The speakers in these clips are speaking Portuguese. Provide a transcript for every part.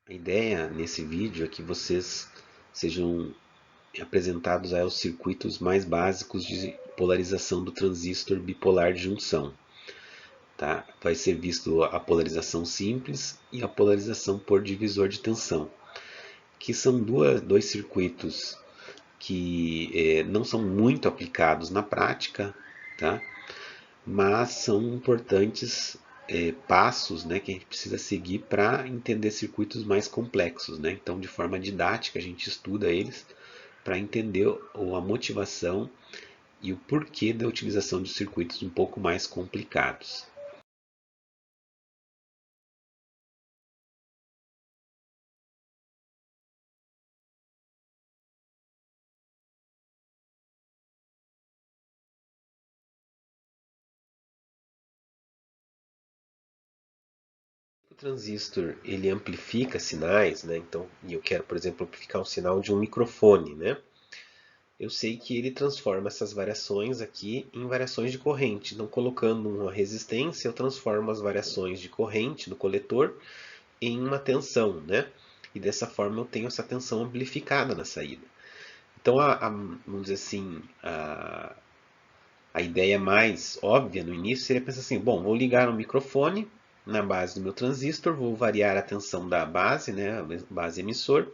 A ideia nesse vídeo é que vocês sejam apresentados aos circuitos mais básicos de polarização do transistor bipolar de junção. Tá? Vai ser visto a polarização simples e a polarização por divisor de tensão, que são dois circuitos que não são muito aplicados na prática, tá? Mas são importantes passos, né, que a gente precisa seguir para entender circuitos mais complexos, né? Então, de forma didática, a gente estuda eles para entender a motivação e o porquê da utilização de circuitos um pouco mais complicados. O transistor ele amplifica sinais, né? Então, e eu quero, por exemplo, amplificar um sinal de um microfone, né? Eu sei que ele transforma essas variações aqui em variações de corrente. Então, colocando uma resistência, eu transformo as variações de corrente do coletor em uma tensão, né? E dessa forma eu tenho essa tensão amplificada na saída. Então, vamos dizer assim, a ideia mais óbvia no início seria pensar assim, bom, vou ligar um microfone na base do meu transistor, vou variar a tensão da base, né, a base emissor,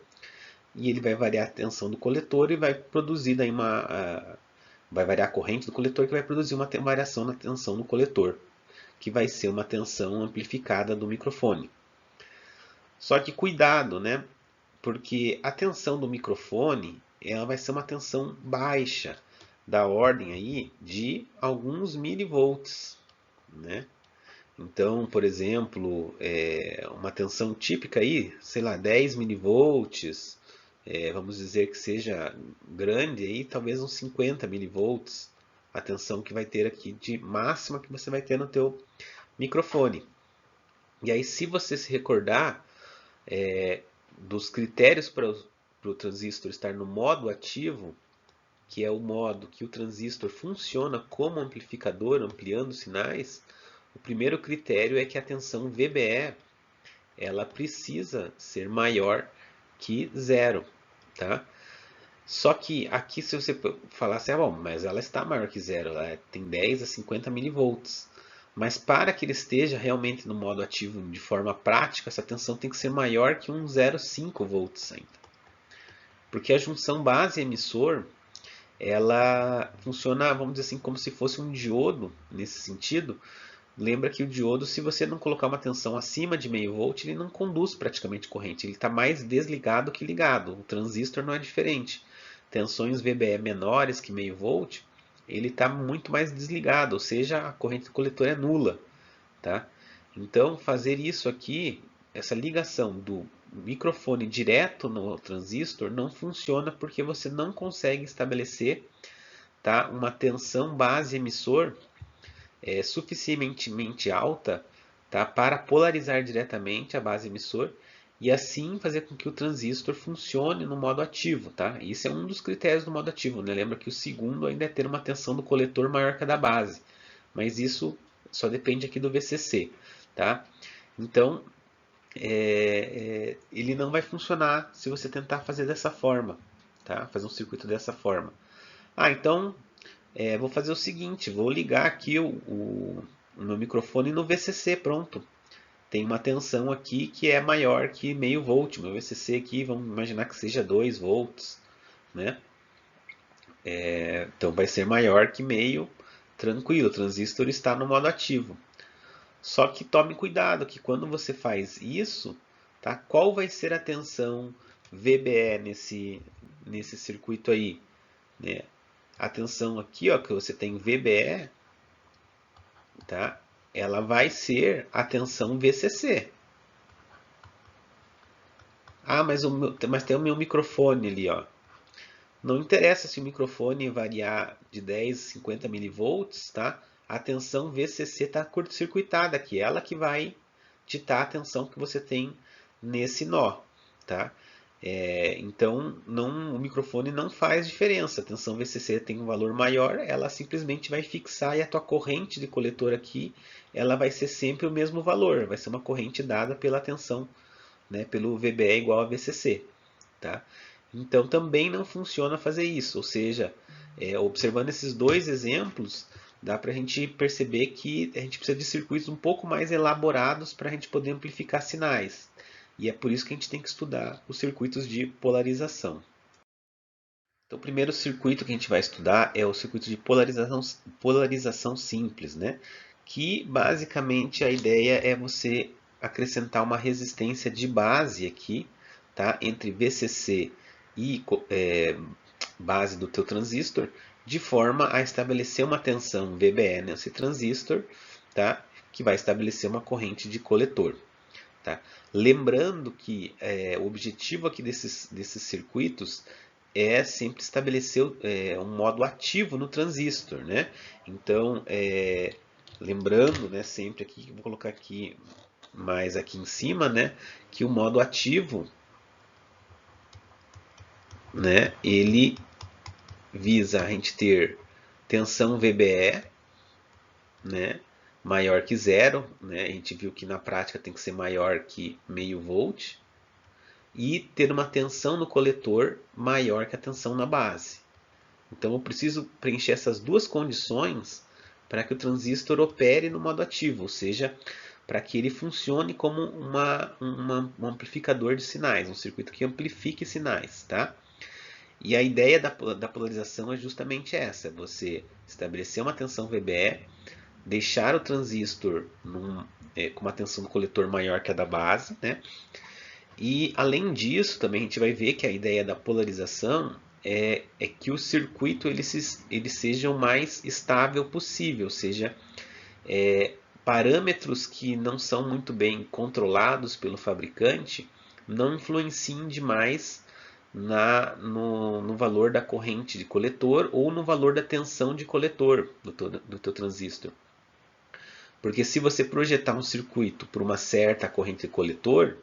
e ele vai variar a tensão do coletor e vai produzir daí vai variar a corrente do coletor que vai produzir uma variação na tensão do coletor, que vai ser uma tensão amplificada do microfone. Só que cuidado, né? Porque a tensão do microfone ela vai ser uma tensão baixa, da ordem aí de alguns milivolts, né? Então, por exemplo, uma tensão típica aí, sei lá, 10 milivolts, vamos dizer que seja grande aí, talvez uns 50 milivolts, a tensão que vai ter aqui de máxima que você vai ter no teu microfone. E aí, se você se recordar dos critérios para o transistor estar no modo ativo, que é o modo que o transistor funciona como amplificador, ampliando sinais, o primeiro critério é que a tensão VBE ela precisa ser maior que zero, tá? Só que aqui se você falar assim, bom, mas ela está maior que zero, ela tem 10 a 50 milivolts. Mas para que ele esteja realmente no modo ativo de forma prática, essa tensão tem que ser maior que um 0,5 volts ainda. Porque a junção base-emissor, ela funciona, vamos dizer assim, como se fosse um diodo nesse sentido. Lembra que o diodo, se você não colocar uma tensão acima de meio volt, ele não conduz praticamente corrente. Ele está mais desligado que ligado. O transistor não é diferente. Tensões VBE menores que meio volt, ele está muito mais desligado, ou seja, a corrente do coletor é nula. Tá? Então, fazer isso aqui, essa ligação do microfone direto no transistor não funciona porque você não consegue estabelecer, tá, uma tensão base emissor suficientemente alta, tá, para polarizar diretamente a base emissor e assim fazer com que o transistor funcione no modo ativo. Tá? Isso é um dos critérios do modo ativo. Né? Lembra que o segundo ainda é ter uma tensão do coletor maior que a da base, mas isso só depende aqui do VCC. Tá? Então, ele não vai funcionar se você tentar fazer dessa forma, tá? Fazer um circuito dessa forma. Então vou fazer o seguinte, vou ligar aqui o meu microfone no VCC, pronto. Tem uma tensão aqui que é maior que meio volt. Meu VCC aqui, vamos imaginar que seja 2 volts, né? Então vai ser maior que meio, tranquilo, o transistor está no modo ativo. Só que tome cuidado que quando você faz isso, tá? Qual vai ser a tensão VBE nesse circuito aí, né? A tensão aqui, ó, que você tem VBE, tá? Ela vai ser a tensão VCC. Mas tem o meu microfone ali, ó. Não interessa se o microfone variar de 10 a 50 milivolts, tá? A tensão VCC está curto-circuitada aqui, ela que vai ditar a tensão que você tem nesse nó, tá? Então o microfone não faz diferença. A tensão VCC tem um valor maior, ela simplesmente vai fixar e a tua corrente de coletor aqui, ela vai ser sempre o mesmo valor, vai ser uma corrente dada pela tensão né, pelo VBE igual a VCC. Tá? Então também não funciona fazer isso, ou seja, observando esses dois exemplos, dá para a gente perceber que a gente precisa de circuitos um pouco mais elaborados para a gente poder amplificar sinais. E é por isso que a gente tem que estudar os circuitos de polarização. Então, o primeiro circuito que a gente vai estudar é o circuito de polarização simples, né? Que basicamente a ideia é você acrescentar uma resistência de base aqui, tá? Entre VCC e base do teu transistor, de forma a estabelecer uma tensão VBE nesse transistor, tá? Que vai estabelecer uma corrente de coletor. Tá? Lembrando que o objetivo aqui desses circuitos é sempre estabelecer um modo ativo no transistor, né? Então, lembrando, né, sempre aqui, vou colocar aqui mais aqui em cima, né, que o modo ativo, né, ele visa a gente ter tensão VBE, né, maior que zero, né? A gente viu que na prática tem que ser maior que meio volt, e ter uma tensão no coletor maior que a tensão na base. Então eu preciso preencher essas duas condições para que o transistor opere no modo ativo, ou seja, para que ele funcione como um amplificador de sinais, um circuito que amplifique sinais. Tá? E a ideia da polarização é justamente essa, você estabelecer uma tensão VBE, deixar o transistor com uma tensão do coletor maior que a da base, né? E além disso, também a gente vai ver que a ideia da polarização é que o circuito ele seja o mais estável possível, ou seja, parâmetros que não são muito bem controlados pelo fabricante não influenciem demais no valor da corrente de coletor ou no valor da tensão de coletor do teu transistor. Porque se você projetar um circuito por uma certa corrente de coletor,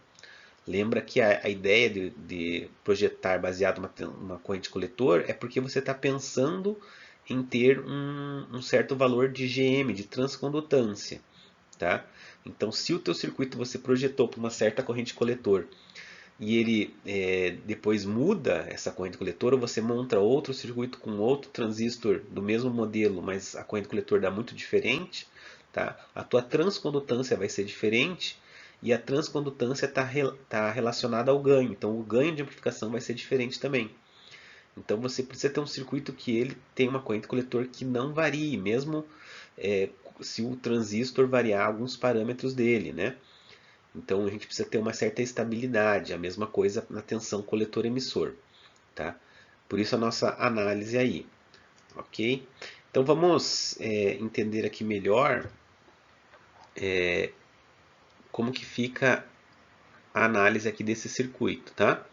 lembra que a ideia de projetar baseado numa corrente coletor é porque você está pensando em ter um certo valor de GM, de transcondutância. Tá? Então, se o teu circuito você projetou para uma certa corrente coletor e ele depois muda essa corrente coletor, ou você monta outro circuito com outro transistor do mesmo modelo, mas a corrente coletor dá muito diferente, tá? A tua transcondutância vai ser diferente e a transcondutância está relacionada ao ganho. Então o ganho de amplificação vai ser diferente também. Então você precisa ter um circuito que ele tem uma corrente coletor que não varie, mesmo se o transistor variar alguns parâmetros dele, né? Então a gente precisa ter uma certa estabilidade, a mesma coisa na tensão coletor-emissor. Tá? Por isso a nossa análise aí. Ok? Então vamos entender aqui melhor como que fica a análise aqui desse circuito. Tá?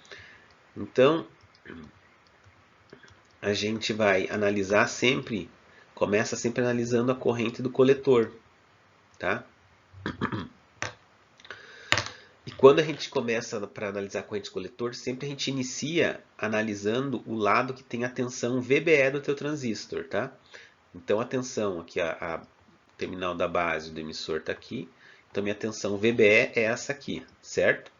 Então a gente vai analisar sempre, começa sempre analisando a corrente do coletor. Tá? E quando a gente começa para analisar a corrente coletor, sempre a gente inicia analisando o lado que tem a tensão VBE do teu transistor, tá? Então a tensão aqui, a terminal da base do emissor está aqui. Então minha tensão VBE é essa aqui, certo?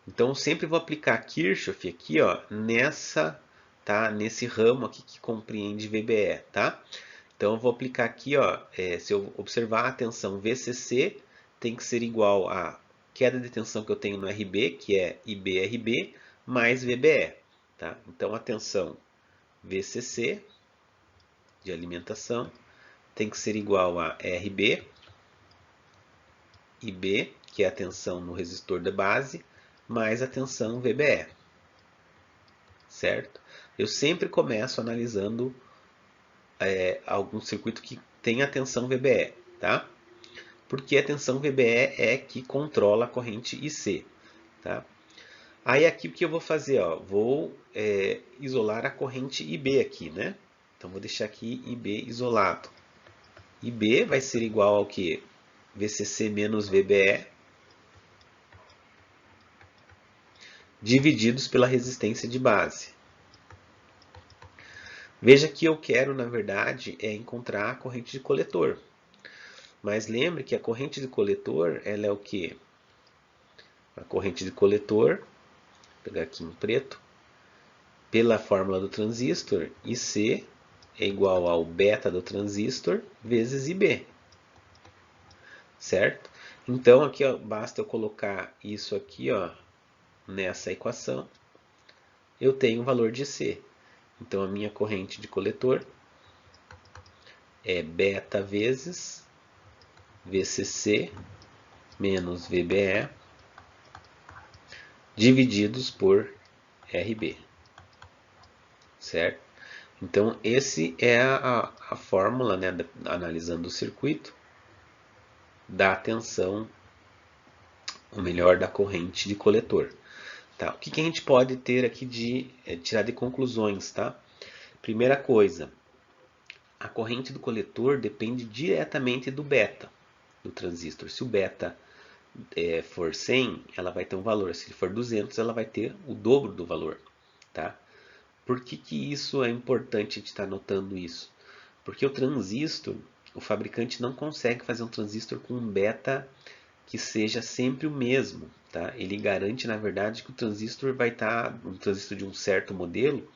Então eu sempre vou aplicar Kirchhoff aqui, ó, nesse ramo aqui que compreende VBE, tá? Então eu vou aplicar aqui, ó, se eu observar a tensão VCC tem que ser igual a queda de tensão que eu tenho no RB, que é IB-RB, mais VBE. Tá? Então a tensão VCC de alimentação tem que ser igual a RB, IB, que é a tensão no resistor da base, mais a tensão VBE. Certo? Eu sempre começo analisando algum circuito que tem a tensão VBE. Tá? Porque a tensão VBE é que controla a corrente IC. Tá? Aí aqui o que eu vou fazer? Ó, vou isolar a corrente IB aqui, né? Então vou deixar aqui IB isolado. IB vai ser igual ao que? VCC menos VBE divididos pela resistência de base. Veja que eu quero, na verdade, encontrar a corrente de coletor. Mas lembre que a corrente de coletor, ela é o quê? a corrente de coletor, vou pegar aqui em preto, pela fórmula do transistor, IC é igual ao beta do transistor vezes IB, certo? Então aqui ó, basta eu colocar isso aqui ó, nessa equação, eu tenho o valor de C. Então a minha corrente de coletor é beta vezes VCC menos VBE divididos por RB, certo? Então esse é a fórmula, né, analisando o circuito, da tensão, ou melhor, da corrente de coletor. Tá? O que a gente pode ter aqui de tirar de conclusões, tá? Primeira coisa, a corrente do coletor depende diretamente do beta do transistor. Se o beta for 100, ela vai ter um valor. Se for 200, ela vai ter o dobro do valor. Tá? Por que isso é importante a gente estar notando isso? Porque o transistor, o fabricante não consegue fazer um transistor com um beta que seja sempre o mesmo. Tá? Ele garante, na verdade, que o transistor vai estar, um transistor de um certo modelo,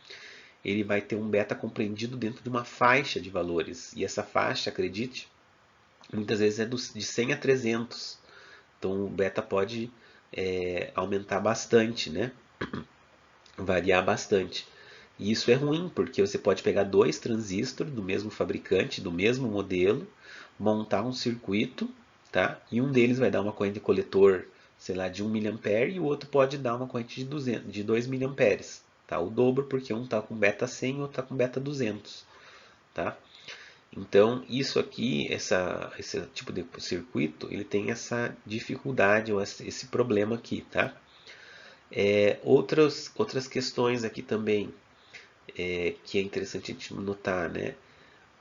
ele vai ter um beta compreendido dentro de uma faixa de valores. E essa faixa, acredite, muitas vezes é de 100 a 300. Então o beta pode aumentar bastante, né? Variar bastante. E isso é ruim, porque você pode pegar dois transistores do mesmo fabricante, do mesmo modelo, montar um circuito, tá? E um deles vai dar uma corrente de coletor, sei lá, de 1 mA e o outro pode dar uma corrente de 2 mA, tá? O dobro, porque um está com beta 100 e o outro está com beta 200, tá? Então, isso aqui, esse tipo de circuito, ele tem essa dificuldade, ou esse problema aqui, tá? Outras questões aqui também, que é interessante a gente notar, né?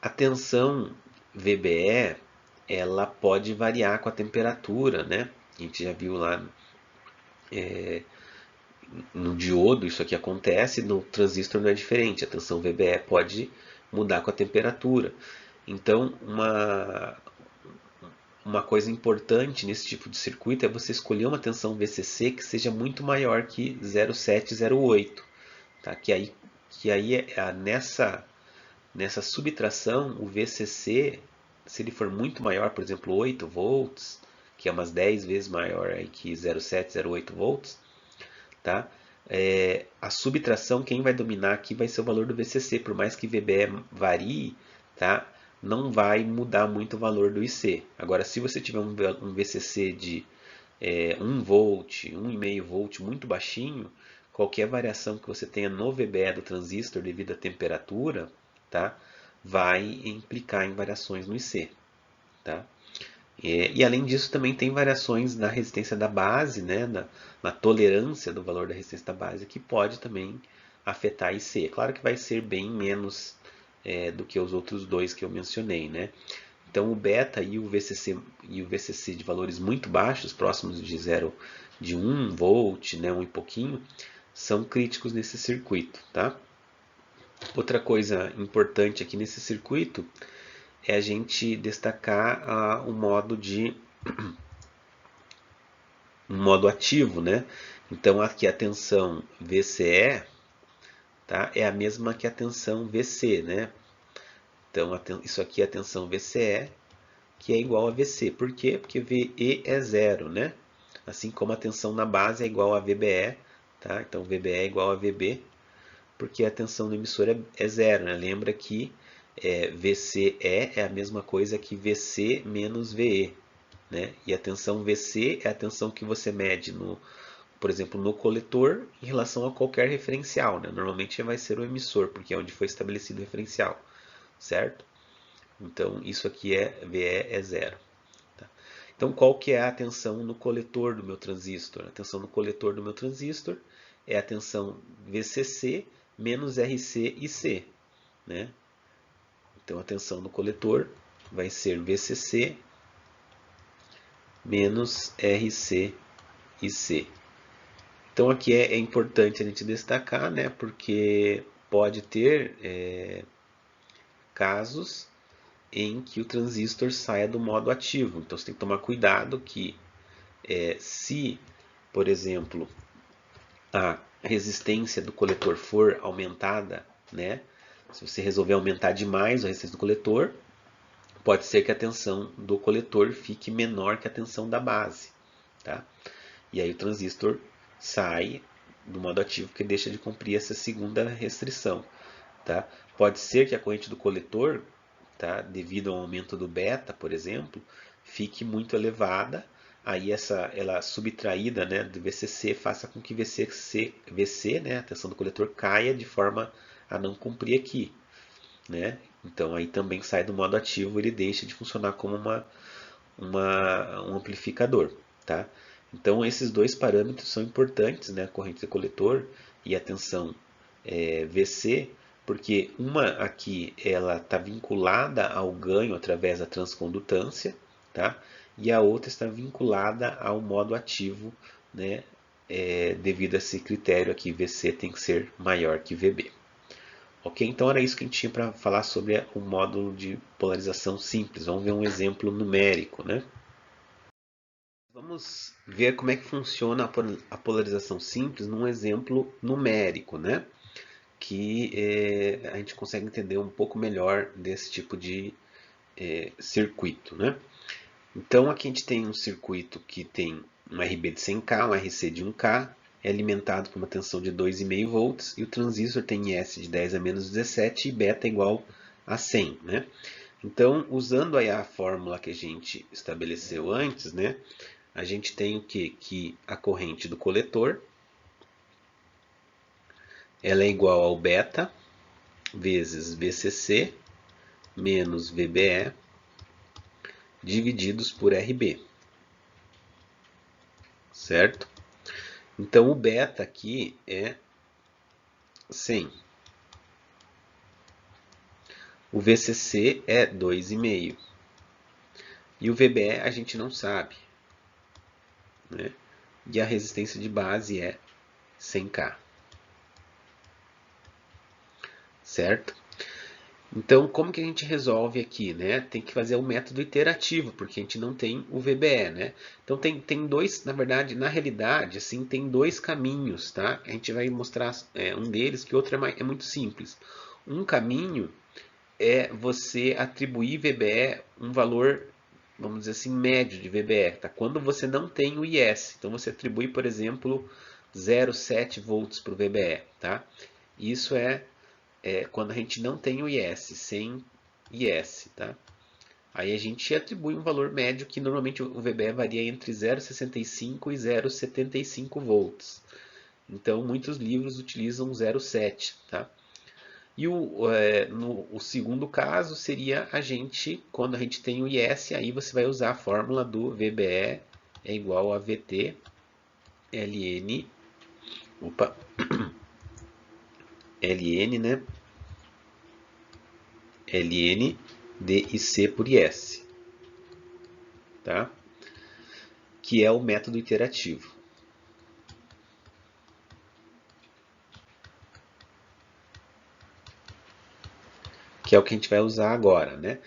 A tensão VBE, ela pode variar com a temperatura, né? A gente já viu lá no diodo isso aqui acontece, no transistor não é diferente. A tensão VBE pode mudar com a temperatura. Então, uma coisa importante nesse tipo de circuito é você escolher uma tensão VCC que seja muito maior que 0,708, tá? Nessa subtração, o VCC, se ele for muito maior, por exemplo, 8 volts, que é umas 10 vezes maior aí que 0,7, 0,8 volts, tá? A subtração, quem vai dominar aqui vai ser o valor do VCC, por mais que VBE varie, tá? Não vai mudar muito o valor do IC. Agora, se você tiver um VCC de 1 volt, 1,5 volt muito baixinho, qualquer variação que você tenha no VBE do transistor devido à temperatura, tá? Vai implicar em variações no IC, tá? E além disso também tem variações na resistência da base, né, na tolerância do valor da resistência da base, que pode também afetar IC. É claro que vai ser bem menos do que os outros dois que eu mencionei, né? Então o beta e o VCC de valores muito baixos, próximos de 1 volt, né, 1 e pouquinho, são críticos nesse circuito, tá? Outra coisa importante aqui nesse circuito é a gente destacar um modo ativo, né? Então aqui a tensão VCE, tá? É a mesma que a tensão VC, né? Então isso aqui é a tensão VCE, que é igual a VC. Por quê? Porque VE é zero, né? Assim como a tensão na base é igual a VBE, tá? Então VBE é igual a VB, porque a tensão no emissor é zero, né? Lembra que VCE é a mesma coisa que VC menos VE, né? E a tensão VC é a tensão que você mede por exemplo, no coletor em relação a qualquer referencial, né? Normalmente vai ser o emissor, porque é onde foi estabelecido o referencial, certo? Então isso aqui VE é zero. Tá? Então qual que é a tensão no coletor do meu transistor? A tensão no coletor do meu transistor é a tensão VCC menos RC e C, né? Então a tensão no coletor vai ser VCC menos RC e C. Então aqui é importante a gente destacar, né? Porque pode ter casos em que o transistor saia do modo ativo. Então você tem que tomar cuidado que se por exemplo, a resistência do coletor for aumentada, né? Se você resolver aumentar demais a resistência do coletor, pode ser que a tensão do coletor fique menor que a tensão da base, tá? E aí o transistor sai do modo ativo porque deixa de cumprir essa segunda restrição, tá? Pode ser que a corrente do coletor, tá, devido ao aumento do beta, por exemplo, fique muito elevada, aí ela subtraída, né, do VCC faça com que VC, né, a tensão do coletor caia de forma a não cumprir aqui, né? Então aí também sai do modo ativo, ele deixa de funcionar como um amplificador, tá? Então esses dois parâmetros são importantes, né? A corrente de coletor e a tensão VC, porque uma aqui ela está vinculada ao ganho através da transcondutância, tá? E a outra está vinculada ao modo ativo, né? Devido a esse critério aqui, VC tem que ser maior que VB. Ok, então era isso que a gente tinha para falar sobre o módulo de polarização simples. Vamos ver um exemplo numérico, né? Vamos ver como é que funciona a polarização simples num exemplo numérico, né? Que a gente consegue entender um pouco melhor desse tipo de circuito, né? Então aqui a gente tem um circuito que tem um RB de 100K, um RC de 1K, é alimentado por uma tensão de 2,5 volts e o transistor tem IS de 10 a menos 17 e beta igual a 100, né? Então, usando aí a fórmula que a gente estabeleceu antes, né? A gente tem o que? Que a corrente do coletor ela é igual ao beta vezes VCC menos VBE divididos por RB, certo? Então o beta aqui é 100. O VCC é 2,5. E o VBE a gente não sabe, né? E a resistência de base é 100K, certo? Então, como que a gente resolve aqui, né? Tem que fazer o método iterativo, porque a gente não tem o VBE, né? Então tem dois, na verdade, na realidade, assim, tem dois caminhos, tá? A gente vai mostrar um deles, que o outro é muito simples. Um caminho é você atribuir VBE um valor, vamos dizer assim, médio de VBE, tá? Quando você não tem o IS. Então você atribui, por exemplo, 0,7 volts para o VBE, tá? Isso é quando a gente não tem o IS, sem IS, tá? Aí a gente atribui um valor médio que normalmente o VBE varia entre 0,65 e 0,75 volts. Então muitos livros utilizam 0,7, tá? E o segundo caso seria a gente, quando a gente tem o IS, aí você vai usar a fórmula do VBE é igual a VT ln, opa, ln, né? ln DIC por IS, tá? Que é o método iterativo. Que é o que a gente vai usar agora, né?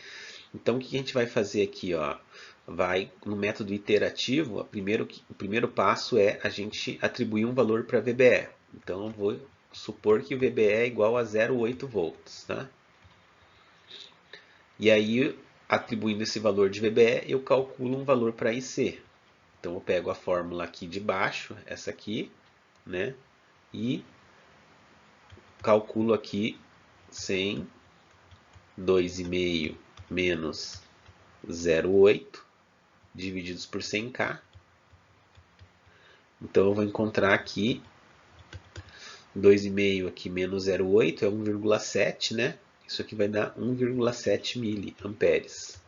Então, o que a gente vai fazer aqui, ó? Vai no método iterativo, o primeiro passo é a gente atribuir um valor para VBE. Então, eu vou supor que o VBE é igual a 0,8 volts, tá? E aí, atribuindo esse valor de VBE, eu calculo um valor para IC. Então, eu pego a fórmula aqui de baixo, essa aqui, né? E calculo aqui 100, 2,5 menos 0,8 divididos por 100K. Então eu vou encontrar aqui 2,5 aqui menos 0,8 é 1,7, né? Isso aqui vai dar 1,7 miliamperes.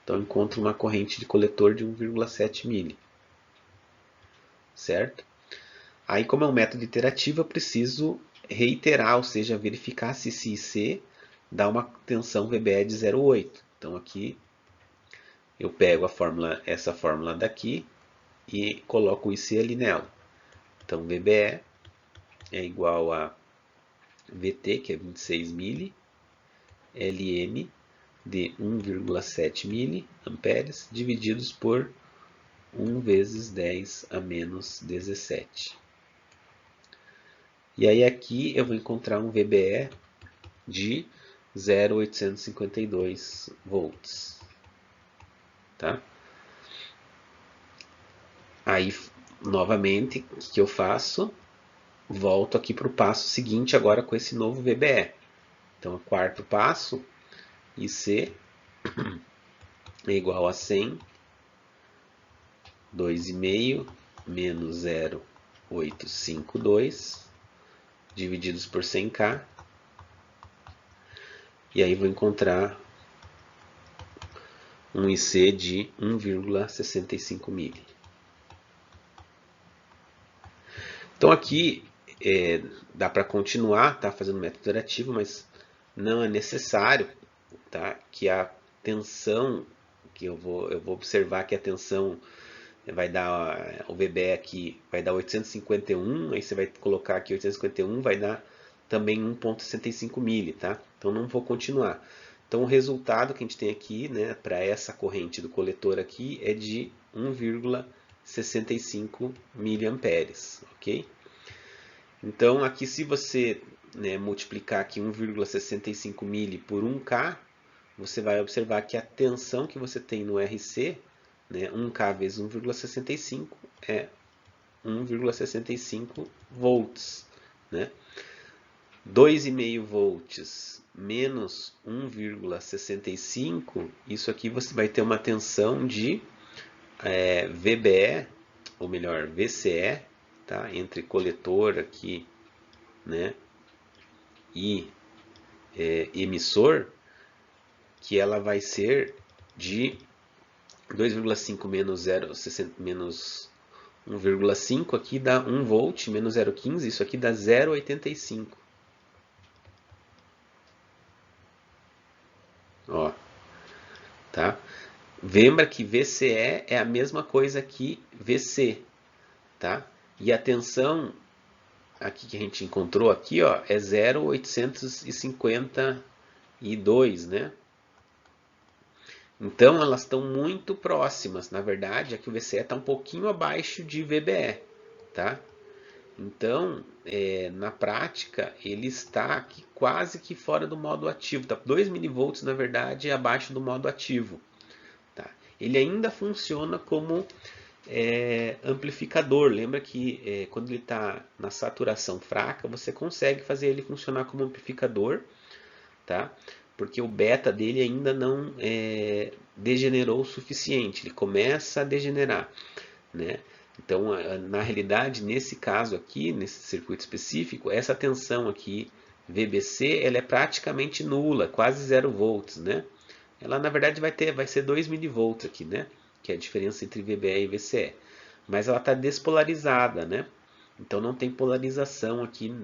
Então eu encontro uma corrente de coletor de 1,7 mili. Certo? Aí, como é um método iterativo, eu preciso reiterar, ou seja, verificar se IC dá uma tensão VBE de 0,8. Então aqui eu pego essa fórmula daqui e coloco o IC ali nela. Então VBE é igual a VT, que é 26 mili, Ln de 1,7 miliamperes divididos por 1 vezes 10 a menos 17. E aí aqui eu vou encontrar um VBE de 0,852 volts. Tá? Aí, novamente, o que eu faço? Volto aqui para o passo seguinte agora com esse novo VBE. Então, o quarto passo, IC é igual a 100, 2,5 menos 0,852 divididos por 100K. E aí vou encontrar um IC de 1,65 mili. Então aqui dá para continuar, tá, fazendo método iterativo, mas não é necessário, tá, que a tensão, que eu vou observar que a tensão vai dar, o VBE aqui vai dar 851, aí você vai colocar aqui 851, vai dar também 1,65 mili, tá? Então não vou continuar. Então o resultado que a gente tem aqui, né, para essa corrente do coletor aqui é de 1,65 miliamperes, ok? Então aqui se você, né, multiplicar aqui 1,65 mili por 1K, você vai observar que a tensão que você tem no RC, né, 1K vezes 1,65 é 1,65 volts. Né? 2,5 volts menos 1,65, isso aqui você vai ter uma tensão de VBE, ou melhor, VCE, tá? Entre coletor aqui, né, e emissor, que ela vai ser de 2,5 menos 1,5 aqui dá 1 volt, menos 0,15, isso aqui dá 0,85. Ó, tá? Lembra que VCE é a mesma coisa que VC, tá? E a tensão aqui que a gente encontrou aqui, ó, é 0,852, né? Então elas estão muito próximas. Na verdade, aqui o VCE está um pouquinho abaixo de VBE, tá? Então, na prática, ele está aqui quase que fora do modo ativo. Tá? 2 mV, na verdade, é abaixo do modo ativo. Tá? Ele ainda funciona como amplificador. Lembra que quando ele está na saturação fraca, você consegue fazer ele funcionar como amplificador, tá? Porque o beta dele ainda não degenerou o suficiente. Ele começa a degenerar, né? Então, na realidade, nesse caso aqui, nesse circuito específico, essa tensão aqui, VBC, ela é praticamente nula, quase 0 volts, né? Ela, na verdade, vai ser 2 milivolts aqui, né? Que é a diferença entre VBE e VCE. Mas ela está despolarizada, né? Então, não tem polarização aqui,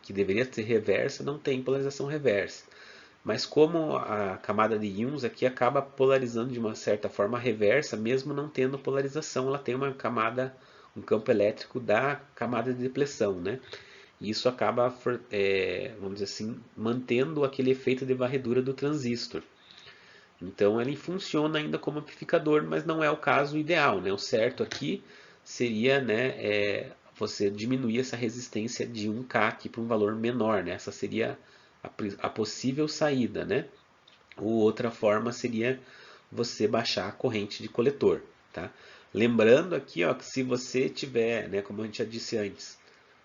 que deveria ser reversa, não tem polarização reversa. Mas como a camada de íons aqui acaba polarizando de uma certa forma reversa, mesmo não tendo polarização, ela tem uma camada, um campo elétrico da camada de depleção, né? E isso acaba, vamos dizer assim, mantendo aquele efeito de varredura do transistor. Então ele funciona ainda como amplificador, mas não é o caso ideal, né? O certo aqui seria, né, você diminuir essa resistência de 1K aqui para um valor menor, né? Essa seria a possível saída, né? Ou outra forma seria você baixar a corrente de coletor, tá? Lembrando aqui, ó, que se você tiver, né, como a gente já disse antes,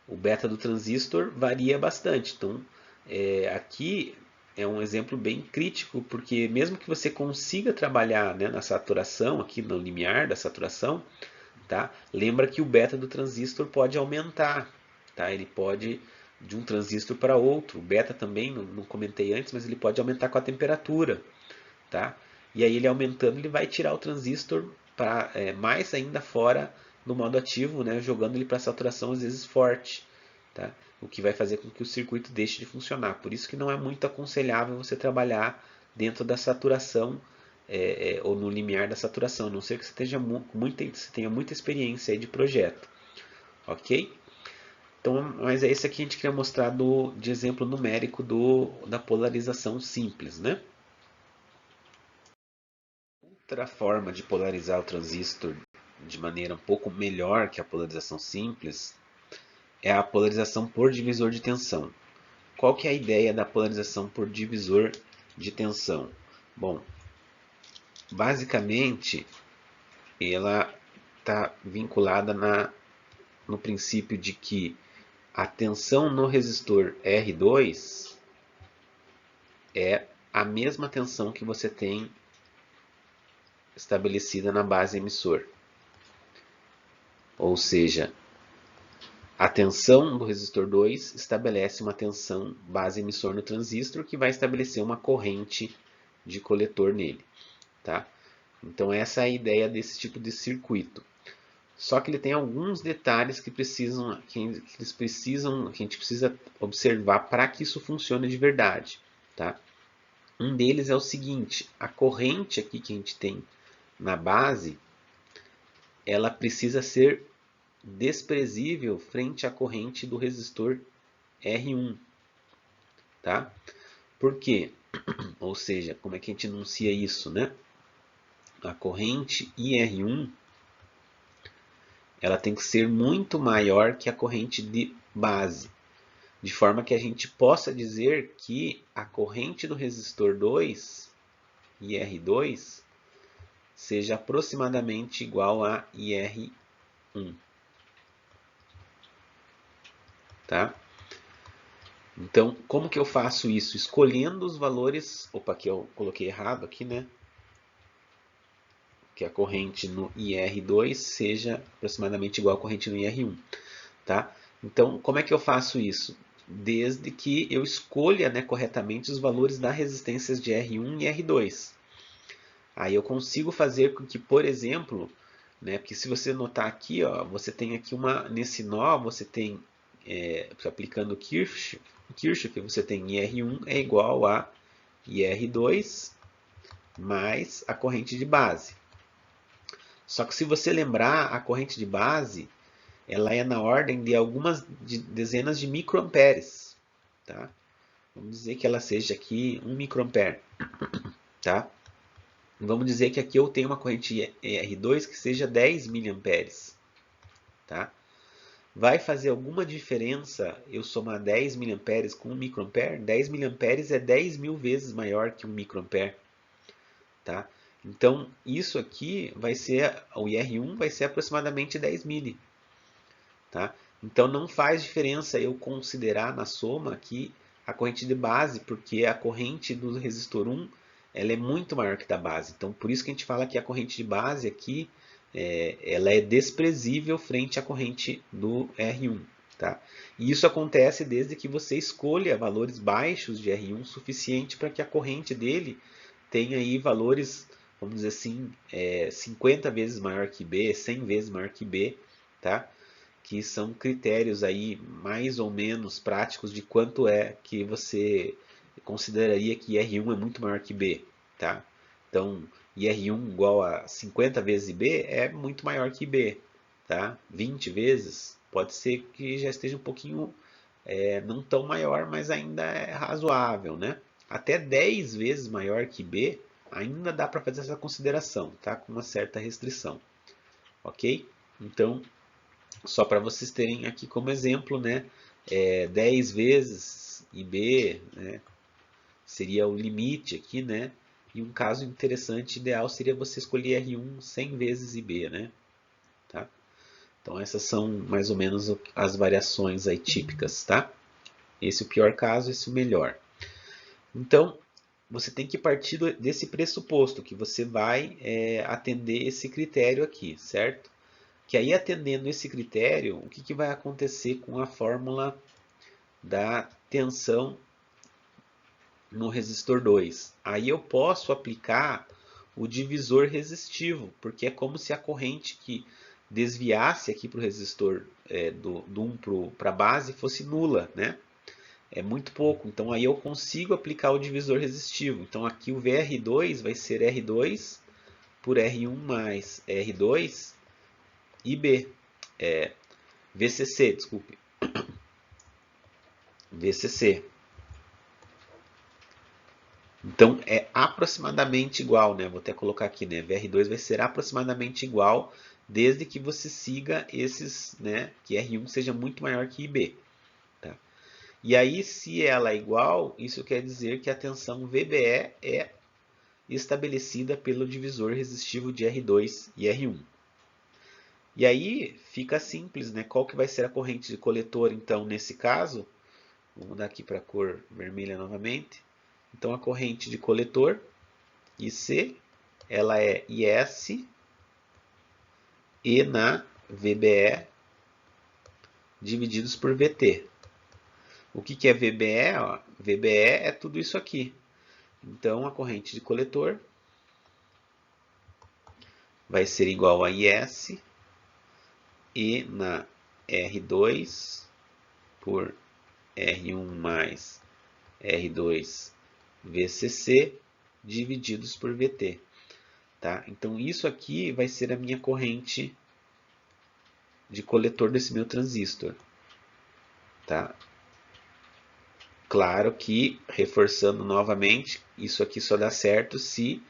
o beta do transistor varia bastante. Então, aqui é um exemplo bem crítico, porque mesmo que você consiga trabalhar, né, na saturação, aqui no limiar da saturação, tá? Lembra que o beta do transistor pode aumentar, tá? Ele pode de um transistor para outro. O beta também, não comentei antes, mas ele pode aumentar com a temperatura, tá? E aí ele aumentando, ele vai tirar o transistor para mais ainda fora do modo ativo, né? Jogando ele para saturação às vezes forte, tá? O que vai fazer com que o circuito deixe de funcionar. Por isso que não é muito aconselhável você trabalhar dentro da saturação ou no limiar da saturação, a não ser que você tenha muita experiência aí de projeto, ok? Então, mas é esse aqui a gente queria mostrar de exemplo numérico da polarização simples, né? Outra forma de polarizar o transistor de maneira um pouco melhor que a polarização simples é a polarização por divisor de tensão. Qual que é a ideia da polarização por divisor de tensão? Bom, basicamente ela está vinculada no princípio de que a tensão no resistor R2 é a mesma tensão que você tem estabelecida na base emissor. Ou seja, a tensão do resistor 2 estabelece uma tensão base emissor no transistor que vai estabelecer uma corrente de coletor nele. Tá? Então essa é a ideia desse tipo de circuito. Só que ele tem alguns detalhes que a gente precisa observar para que isso funcione de verdade. Tá? Um deles é o seguinte: a corrente aqui que a gente tem na base, ela precisa ser desprezível frente à corrente do resistor R1. Tá? Por quê? Ou seja, como é que a gente enuncia isso, né? A corrente IR1 ela tem que ser muito maior que a corrente de base, de forma que a gente possa dizer que a corrente do resistor 2, IR2, seja aproximadamente igual a IR1. Tá? Então, como que eu faço isso? Escolhendo os valores... Opa, aqui eu coloquei errado aqui, né? Que a corrente no IR2 seja aproximadamente igual à corrente no IR1. Tá? Então, como é que eu faço isso? Desde que eu escolha, né, corretamente os valores das resistências de R1 e R2. Aí eu consigo fazer com que, por exemplo, né, porque se você notar aqui, ó, você tem aqui nesse nó, você tem, aplicando Kirchhoff, você tem IR1 é igual a IR2 mais a corrente de base. Só que se você lembrar, a corrente de base ela é na ordem de algumas dezenas de microamperes, tá? Vamos dizer que ela seja aqui 1 microampere, tá? Vamos dizer que aqui eu tenho uma corrente R2 que seja 10 miliamperes, tá? Vai fazer alguma diferença eu somar 10 miliamperes com 1 microampere? 10 miliamperes é 10 mil vezes maior que 1 microampere, tá? Então, isso aqui vai ser, o IR1 vai ser aproximadamente 10 mili. Tá? Então não faz diferença eu considerar na soma aqui a corrente de base, porque a corrente do resistor 1 ela é muito maior que da base. Então por isso que a gente fala que a corrente de base aqui ela é desprezível frente à corrente do R1. Tá? E isso acontece desde que você escolha valores baixos de R1 suficiente para que a corrente dele tenha aí valores, vamos dizer assim, 50 vezes maior que B, 100 vezes maior que B, tá? Que são critérios aí mais ou menos práticos de quanto é que você consideraria que R1 é muito maior que B, tá? Então, IR1 igual a 50 vezes IB é muito maior que IB, tá? 20 vezes, pode ser que já esteja um pouquinho, não tão maior, mas ainda é razoável, né? Até 10 vezes maior que B, ainda dá para fazer essa consideração, tá? Com uma certa restrição, ok? Então, só para vocês terem aqui como exemplo, né? 10 vezes IB, né? Seria o limite aqui, né? E um caso interessante, ideal, seria você escolher R1 100 vezes IB, né? Tá? Então essas são mais ou menos as variações aí típicas, tá? Esse é o pior caso, esse é o melhor. Então, você tem que partir desse pressuposto, que você vai atender esse critério aqui, certo? Que aí, atendendo esse critério, o que vai acontecer com a fórmula da tensão no resistor 2? Aí eu posso aplicar o divisor resistivo, porque é como se a corrente que desviasse aqui para o resistor do 1 para a base fosse nula, né? É muito pouco, então aí eu consigo aplicar o divisor resistivo. Então aqui o VR2 vai ser R2 por R1 mais R2 e B. VCC, desculpe. VCC. Então é aproximadamente igual, né? Vou até colocar aqui, né? VR2 vai ser aproximadamente igual desde que você siga esses, né, que R1 seja muito maior que IB. Tá? E aí, se ela é igual, isso quer dizer que a tensão VBE é estabelecida pelo divisor resistivo de R2 e R1. E aí fica simples, né? Qual que vai ser a corrente de coletor, então, nesse caso? Vou mudar aqui para a cor vermelha novamente. Então, a corrente de coletor, IC, ela é IS e na VBE divididos por VT. O que é VBE? Ó, VBE é tudo isso aqui. Então, a corrente de coletor vai ser igual a IS e na R2 por R1 mais R2 VCC divididos por VT. Tá? Então, isso aqui vai ser a minha corrente de coletor desse meu transistor. Tá? Claro que, reforçando novamente, isso aqui só dá certo se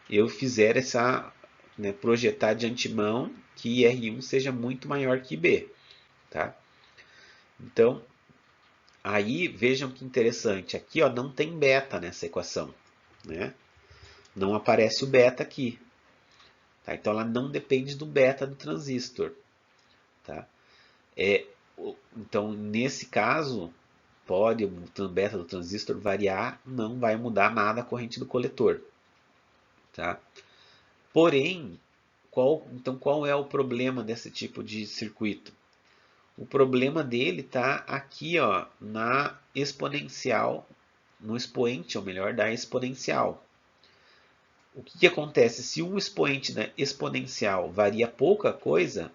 eu fizer essa, né, projetar de antemão que R1 seja muito maior que B. Tá? Então, aí vejam que interessante, aqui ó, não tem beta nessa equação. Né? Não aparece o beta aqui. Tá? Então ela não depende do beta do transistor. Tá? Então, nesse caso, pode o beta do transistor variar, não vai mudar nada a corrente do coletor. Tá? Porém, então qual é o problema desse tipo de circuito? O problema dele está aqui ó, na exponencial, no expoente, ou melhor, da exponencial. O que acontece? Se um expoente da exponencial varia pouca coisa,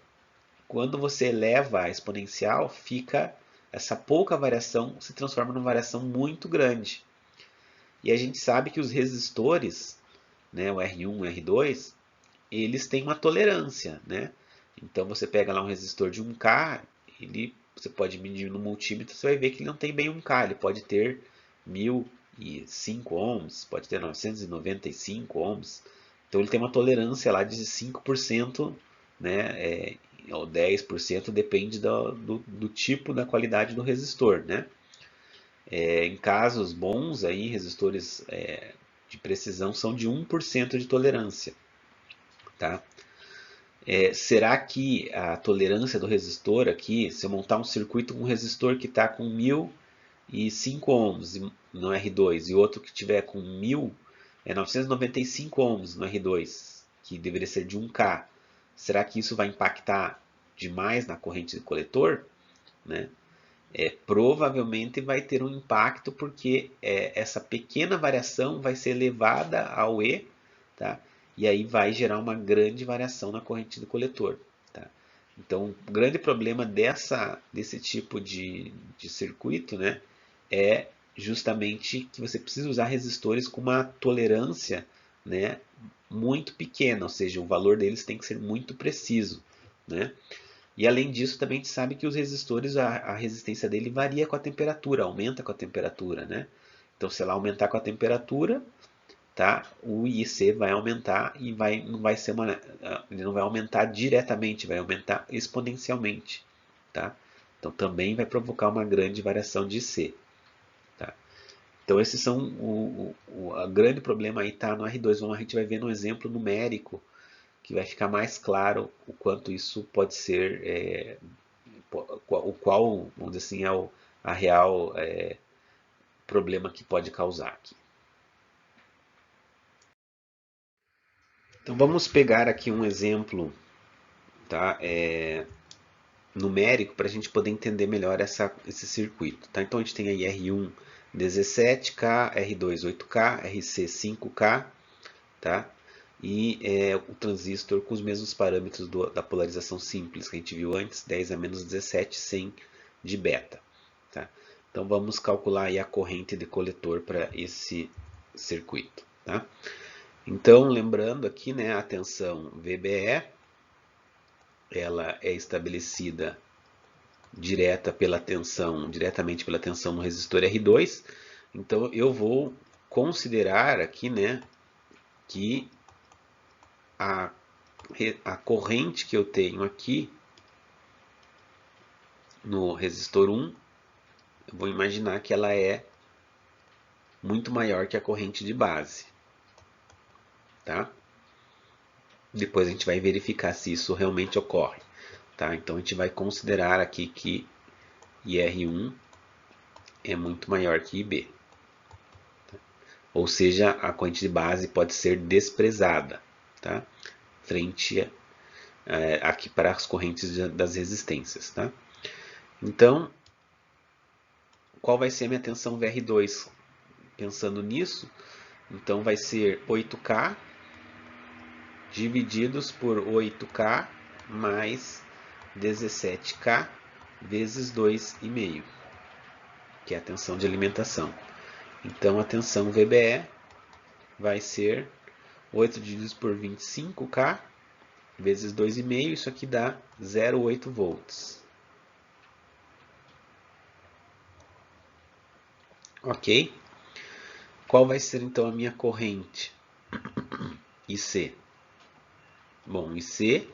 quando você eleva a exponencial, fica essa pouca variação se transforma numa variação muito grande. E a gente sabe que os resistores, né, o R1 e o R2, eles têm uma tolerância. Né? Então você pega lá um resistor de 1K, você pode medir no multímetro, você vai ver que ele não tem bem 1K, ele pode ter 1005 ohms, pode ter 995 ohms. Então ele tem uma tolerância lá de 5%, né, ou 10%, depende do tipo da qualidade do resistor. Né? Em casos bons, aí, resistores de precisão são de 1% de tolerância. Tá? Será que a tolerância do resistor aqui, se eu montar um circuito com um resistor que está com 1005 ohms no R2 e outro que tiver com 995 ohms no R2, que deveria ser de 1K, será que isso vai impactar demais na corrente do coletor? Né? Provavelmente vai ter um impacto porque essa pequena variação vai ser levada ao E, tá? E aí vai gerar uma grande variação na corrente do coletor. Tá? Então, o grande problema desse tipo de circuito, né, é justamente que você precisa usar resistores com uma tolerância, né, muito pequena, ou seja, o valor deles tem que ser muito preciso. Né? E além disso, também a gente sabe que os resistores, a resistência dele varia com a temperatura, aumenta com a temperatura. Né? Então, se ela aumentar com a temperatura, tá? O IC vai aumentar e não vai ser ele não vai aumentar diretamente, vai aumentar exponencialmente, tá? Então também vai provocar uma grande variação de IC, tá? Então esses são o grande problema aí tá no R2. A gente vai ver no exemplo numérico que vai ficar mais claro o quanto isso pode ser, vamos dizer assim, a real problema que pode causar aqui. Então vamos pegar aqui um exemplo, tá? Numérico para a gente poder entender melhor esse circuito. Tá? Então a gente tem aí R1 17K, R2 8K, RC 5K, tá? E o transistor com os mesmos parâmetros da polarização simples que a gente viu antes, 10 a menos 17, 100 de beta. Tá? Então vamos calcular aí a corrente de coletor para esse circuito. Tá? Então lembrando aqui, né, a tensão VBE, ela é estabelecida diretamente pela tensão no resistor R2. Então eu vou considerar aqui, né, que a a corrente que eu tenho aqui no resistor 1, eu vou imaginar que ela é muito maior que a corrente de base, tá? Depois a gente vai verificar se isso realmente ocorre, tá? Então a gente vai considerar aqui que IR1 é muito maior que IB. Ou seja, a corrente de base pode ser desprezada, tá? Frente aqui para as correntes das resistências, tá? Então, qual vai ser a minha tensão VR2? Pensando nisso, então vai ser 8K divididos por 8K mais 17K vezes 2,5, que é a tensão de alimentação. Então a tensão VBE vai ser 8 divididos por 25K vezes 2,5, isso aqui dá 0,8 volts. Ok? Qual vai ser então a minha corrente? IC. Bom, IC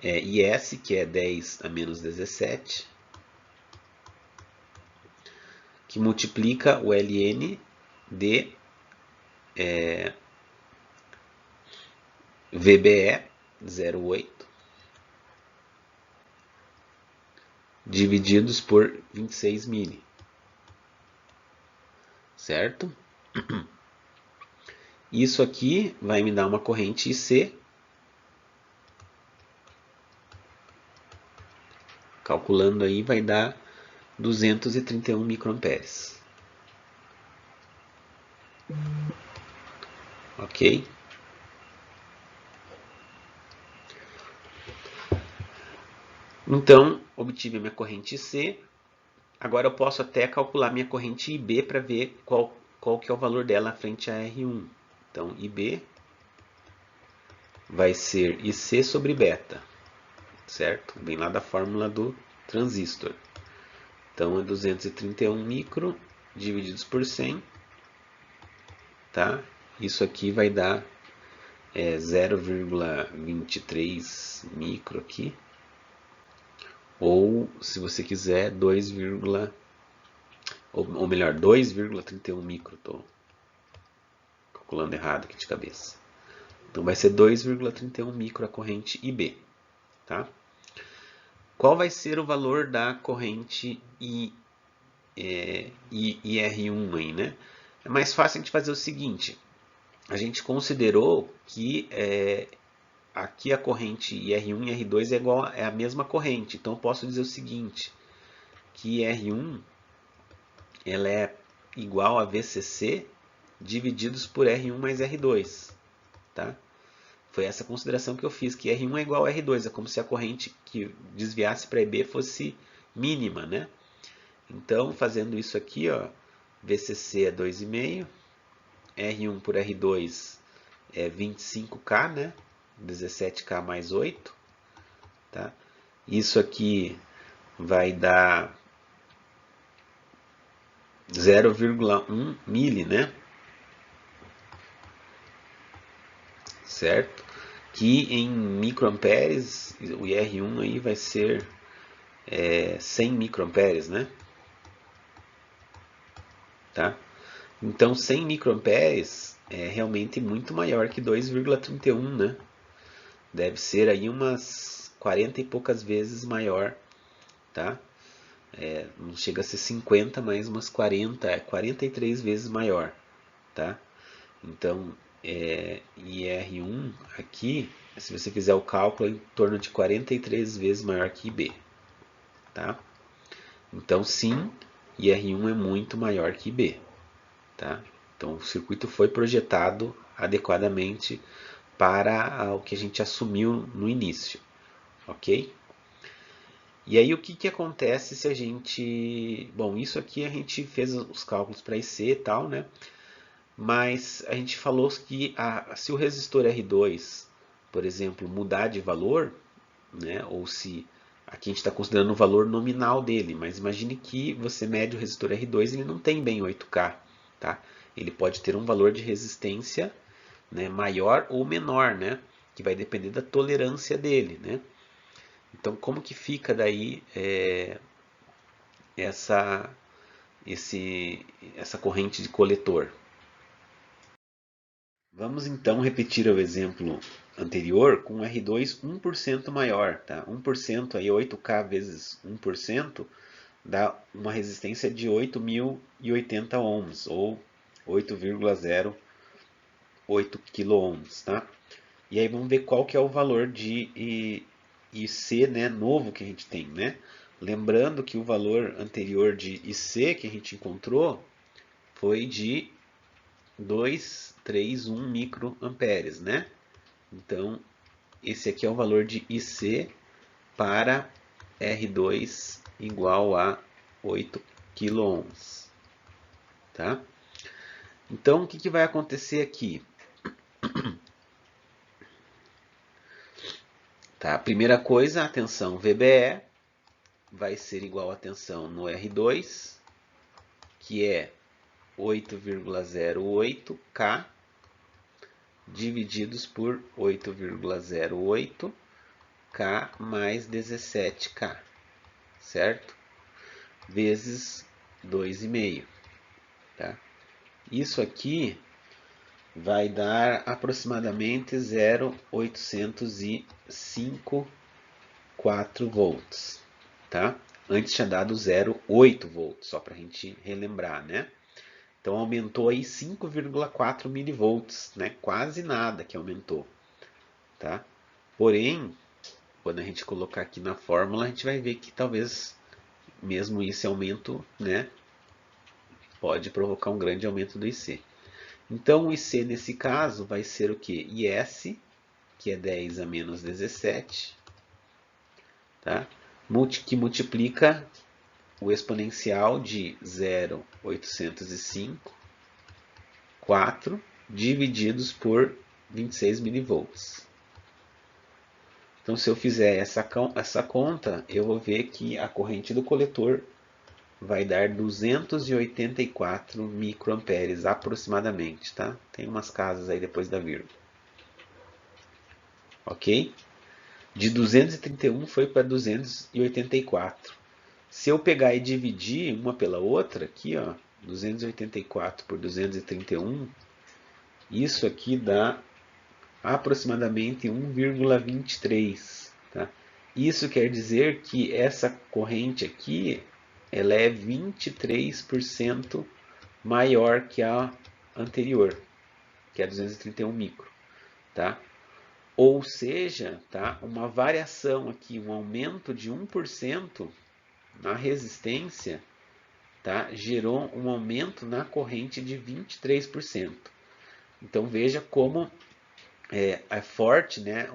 é IS, que é 10 a menos 17, que multiplica o ln de VBE 0,8 divididos por 26 mili, certo? Isso aqui vai me dar uma corrente IC, calculando aí vai dar 231 microamperes. Ok? Então, obtive a minha corrente IC. Agora eu posso até calcular minha corrente IB para ver qual que é o valor dela frente a R1. Então, IB vai ser IC sobre beta, certo? Vem lá da fórmula do transistor. Então, é 231 micro divididos por 100, tá? Isso aqui vai dar 0,23 micro aqui. Ou, se você quiser, 2, ou melhor, 2,31 micro. Estou calculando errado aqui de cabeça. Então vai ser 2,31 micro a corrente IB. Tá? Qual vai ser o valor da corrente IR1 aí, né? É mais fácil a gente fazer o seguinte. A gente considerou que aqui a corrente IR1 e IR2 é a mesma corrente. Então eu posso dizer o seguinte, que IR1 ela é igual a VCC divididos por R1 mais R2. Tá? Foi essa consideração que eu fiz, que R1 é igual a R2, é como se a corrente que desviasse para EB fosse mínima, né? Então, fazendo isso aqui, ó, VCC é 2,5, R1 por R2 é 25K, né? 17K mais 8, tá? Isso aqui vai dar 0,1 mili, né? Certo? Que em microamperes, o IR1 aí vai ser 100 microamperes, né? Tá? Então 100 microamperes é realmente muito maior que 2,31, né? Deve ser aí umas 40 e poucas vezes maior, tá? Não chega a ser 50, mas umas 43 vezes maior, tá? Então, IR1 aqui, se você fizer o cálculo, é em torno de 43 vezes maior que IB, tá? Então, sim, IR1 é muito maior que IB, tá? Então, o circuito foi projetado adequadamente para o que a gente assumiu no início, ok? E aí, o que acontece se a gente... Bom, isso aqui a gente fez os cálculos para IC e tal, né? Mas a gente falou que se o resistor R2, por exemplo, mudar de valor, né, ou se aqui a gente está considerando o valor nominal dele, mas imagine que você mede o resistor R2 e ele não tem bem 8K, tá? Ele pode ter um valor de resistência, né, maior ou menor, né, que vai depender da tolerância dele, né? Então, como que fica daí essa, essa corrente de coletor? Vamos então repetir o exemplo anterior com R2 1% maior. Tá? 1% aí, 8K vezes 1%, dá uma resistência de 8.080 ohms, ou 8,08 kΩ. Tá? E aí vamos ver qual que é o valor de IC, né, novo que a gente tem. Né? Lembrando que o valor anterior de IC que a gente encontrou foi de 231 microamperes, né? Então, esse aqui é o valor de IC para R2 igual a 8 kΩ, tá? Então, o que vai acontecer aqui? Tá, primeira coisa, a tensão VBE vai ser igual à tensão no R2, que é 8,08 K divididos por 8,08 K mais 17K, certo? Vezes 2,5, tá? Isso aqui vai dar aproximadamente 0,805,4 volts, tá? Antes tinha dado 0,8 volts, só para a gente relembrar, né? Então aumentou aí 5,4 milivolts, né? Quase nada que aumentou, tá? Porém, quando a gente colocar aqui na fórmula, a gente vai ver que talvez mesmo esse aumento, né, pode provocar um grande aumento do IC. Então o IC nesse caso vai ser o que? IS, que é 10 a menos 17, tá? Que multiplica o exponencial de 0,805, 4, divididos por 26 milivolts. Então, se eu fizer essa conta, eu vou ver que a corrente do coletor vai dar 284 microamperes aproximadamente, tá? Tem umas casas aí depois da vírgula. Ok? De 231 foi para 284. Se eu pegar e dividir uma pela outra, aqui, ó, 284 por 231, isso aqui dá aproximadamente 1,23. Tá? Isso quer dizer que essa corrente aqui ela é 23% maior que a anterior, que é 231 micro. Tá? Ou seja, tá? Uma variação aqui, um aumento de 1% na resistência, tá? Gerou um aumento na corrente de 23%. Então veja como é forte, né,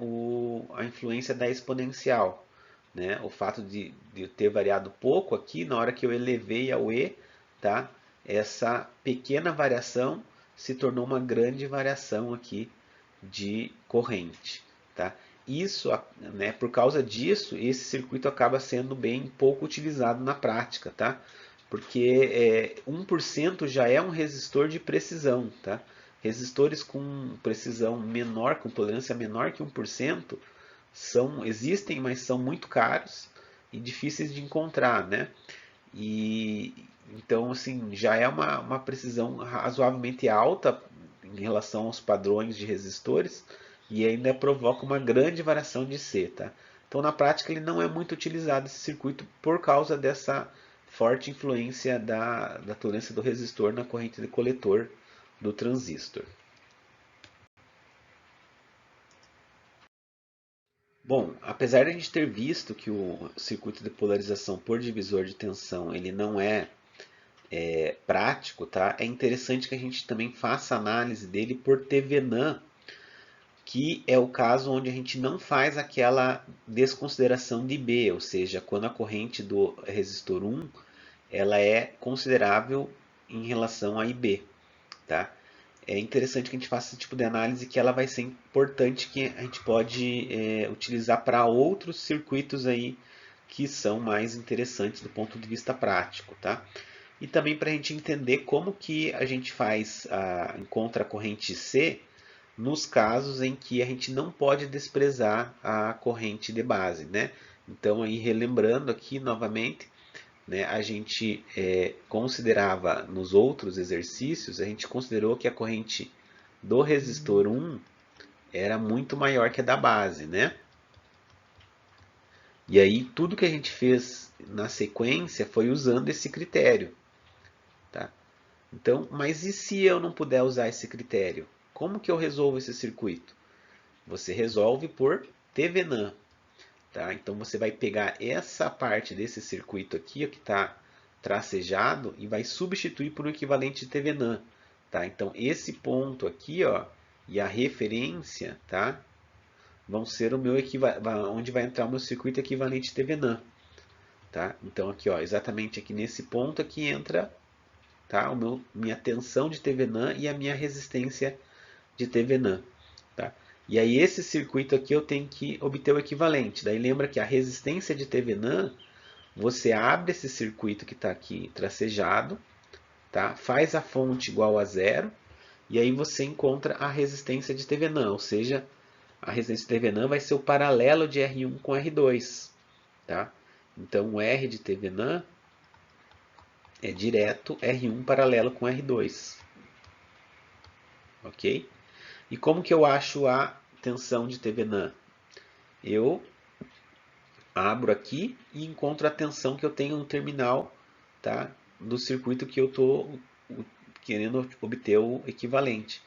a influência da exponencial. Né? O fato de eu ter variado pouco aqui, na hora que eu elevei ao E, tá? Essa pequena variação se tornou uma grande variação aqui de corrente. Tá? Isso, né, por causa disso, esse circuito acaba sendo bem pouco utilizado na prática, tá? Porque 1% já é um resistor de precisão. Tá? Resistores com precisão menor, com tolerância menor que 1%, existem, mas são muito caros e difíceis de encontrar, né? E então, assim, já é uma precisão razoavelmente alta em relação aos padrões de resistores e ainda provoca uma grande variação de C, tá? Então, na prática, ele não é muito utilizado esse circuito por causa dessa forte influência da tolerância do resistor na corrente de coletor do transistor. Bom, apesar de a gente ter visto que o circuito de polarização por divisor de tensão ele não é prático, tá? É interessante que a gente também faça análise dele por TVNAM, que é o caso onde a gente não faz aquela desconsideração de B, ou seja, quando a corrente do resistor 1 ela é considerável em relação a IB, tá? É interessante que a gente faça esse tipo de análise, que ela vai ser importante, que a gente pode utilizar para outros circuitos aí que são mais interessantes do ponto de vista prático, tá? E também para a gente entender como que a gente encontra a corrente C nos casos em que a gente não pode desprezar a corrente de base, né? Então, aí relembrando aqui novamente, né, a gente considerava nos outros exercícios, a gente considerou que a corrente do resistor 1 era muito maior que a da base, né? E aí tudo que a gente fez na sequência foi usando esse critério, tá? Então, mas e se eu não puder usar esse critério? Como que eu resolvo esse circuito? Você resolve por Thevenin, tá? Então você vai pegar essa parte desse circuito aqui, ó, que está tracejado, e vai substituir por um equivalente de Thevenin, tá? Então esse ponto aqui, ó, e a referência, tá, vão ser o meu onde vai entrar o meu circuito equivalente de Thevenin, tá? Então aqui, ó, exatamente aqui nesse ponto aqui entra, tá, minha tensão de Thevenin e a minha resistência de Thevenin, tá? E aí esse circuito aqui eu tenho que obter o equivalente. Daí lembra que a resistência de Thevenin, você abre esse circuito que está aqui tracejado, tá? Faz a fonte igual a zero, e aí você encontra a resistência de Thevenin, ou seja, a resistência de Thevenin vai ser o paralelo de R1 com R2, tá? Então o R de Thevenin é direto R1 paralelo com R2, ok? E como que eu acho a tensão de Thevenin? Eu abro aqui e encontro a tensão que eu tenho no terminal, tá, do circuito que eu estou querendo obter o equivalente.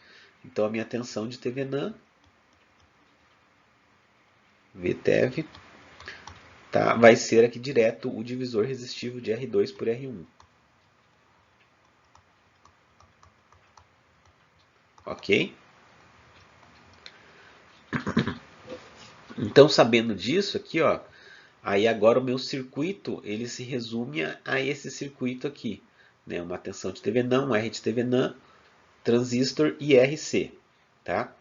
Então a minha tensão de Thevenin, VTEV, tá, vai ser aqui direto o divisor resistivo de R2 por R1. Ok? Então, sabendo disso aqui, ó, aí agora o meu circuito ele se resume a esse circuito aqui, né? Uma tensão de Thevenin, um R de Thevenin, transistor e RC, tá?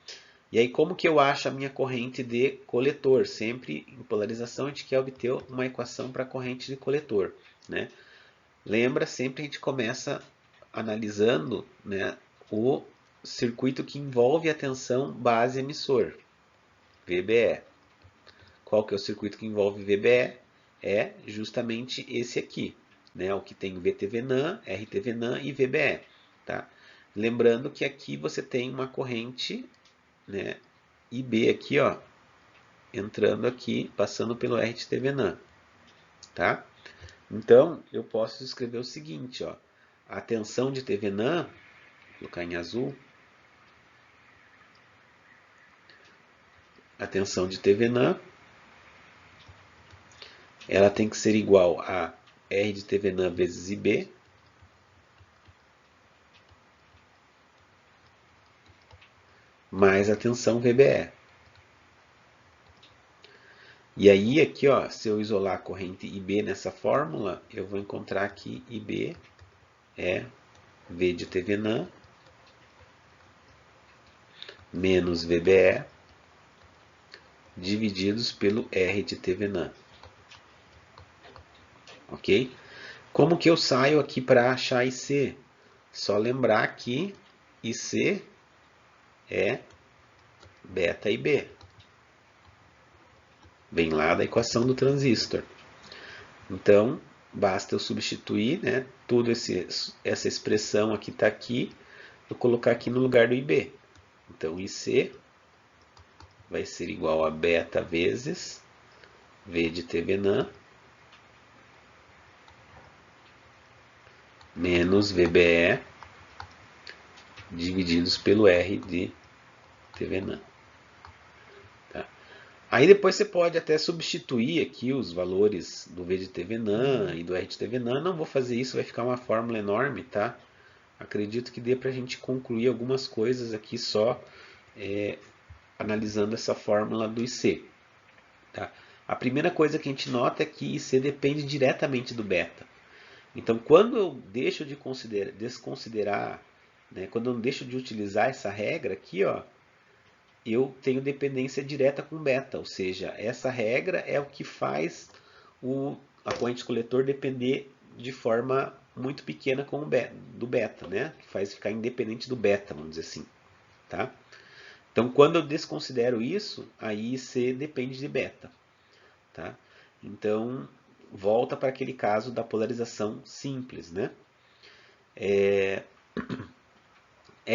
E aí como que eu acho a minha corrente de coletor? Sempre em polarização a gente quer obter uma equação para a corrente de coletor, né? Lembra, sempre a gente começa analisando, né, o circuito que envolve a tensão base emissor, VBE. Qual que é o circuito que envolve VBE? É justamente esse aqui, né? O que tem VTVNAN, RTVNAN e VBE, tá? Lembrando que aqui você tem uma corrente, né, IB aqui, ó, entrando aqui, passando pelo R de TVNAN, tá? Então, eu posso escrever o seguinte, ó, a tensão de TVNAN, vou colocar em azul, a tensão de TVNAN, ela tem que ser igual a R de TVNAN vezes IB, mais a tensão VBE. E aí, aqui, ó, se eu isolar a corrente IB nessa fórmula, eu vou encontrar que IB é V de TVNAN menos VBE divididos pelo R de TVNAN. Ok? Como que eu saio aqui para achar IC? Só lembrar que IC é beta IB. Vem lá da equação do transistor. Então, basta eu substituir, né, toda essa expressão aqui está aqui, eu colocar aqui no lugar do IB. Então, IC vai ser igual a beta vezes V de TVNAN menos VBE divididos pelo R de TVNAN. Tá? Aí depois você pode até substituir aqui os valores do V de TVNAN e do R de TVNAN. Não vou fazer isso, vai ficar uma fórmula enorme, tá? Acredito que dê para a gente concluir algumas coisas aqui só analisando essa fórmula do IC. Tá? A primeira coisa que a gente nota é que IC depende diretamente do beta. Então, quando eu deixo de desconsiderar, né, quando eu deixo de utilizar essa regra aqui, ó, eu tenho dependência direta com beta, ou seja, essa regra é o que faz a corrente coletor depender de forma muito pequena do beta, né? Que faz ficar independente do beta, vamos dizer assim, tá? Então, quando eu desconsidero isso, aí C depende de beta. Tá? Então, volta para aquele caso da polarização simples. Né? É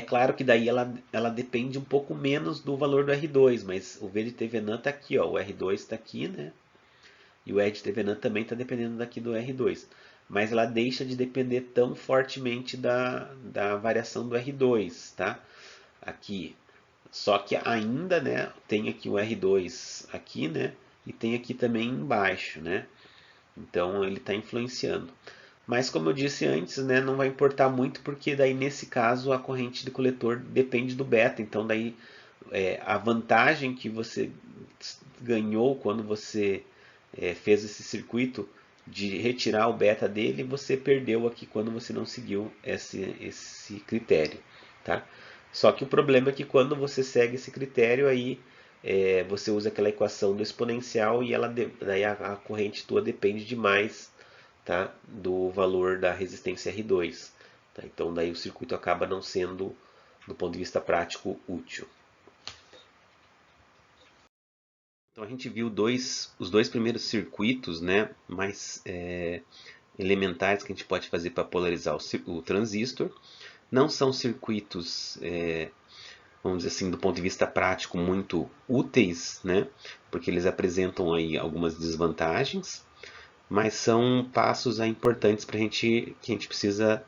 claro que daí ela depende um pouco menos do valor do R2, mas o V de Thevenin está aqui, ó, o R2 está aqui, né? E o E de Thevenin também está dependendo daqui do R2. Mas ela deixa de depender tão fortemente da variação do R2, tá? Aqui. Só que ainda, né, tem aqui o R2 aqui, né? E tem aqui também embaixo, né? Então ele está influenciando. Mas como eu disse antes, né, não vai importar muito porque daí nesse caso a corrente de coletor depende do beta. Então daí a vantagem que você ganhou quando você fez esse circuito de retirar o beta dele, você perdeu aqui quando você não seguiu esse critério. Tá? Só que o problema é que quando você segue esse critério, aí você usa aquela equação do exponencial e daí a corrente tua depende demais, tá, do valor da resistência R2. Tá? Então daí o circuito acaba não sendo, do ponto de vista prático, útil. Então a gente viu os dois primeiros circuitos, né, mais elementares que a gente pode fazer para polarizar o transistor. Não são circuitos, vamos dizer assim, do ponto de vista prático, muito úteis, né, porque eles apresentam aí algumas desvantagens, mas são passos importantes que a gente precisa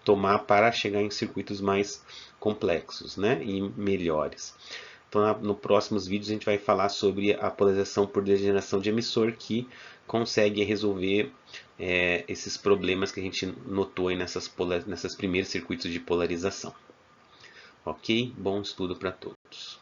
tomar para chegar em circuitos mais complexos, né, e melhores. Então, nos próximos vídeos a gente vai falar sobre a polarização por degeneração de emissor, que consegue resolver esses problemas que a gente notou aí nessas primeiros circuitos de polarização. Ok? Bom estudo para todos.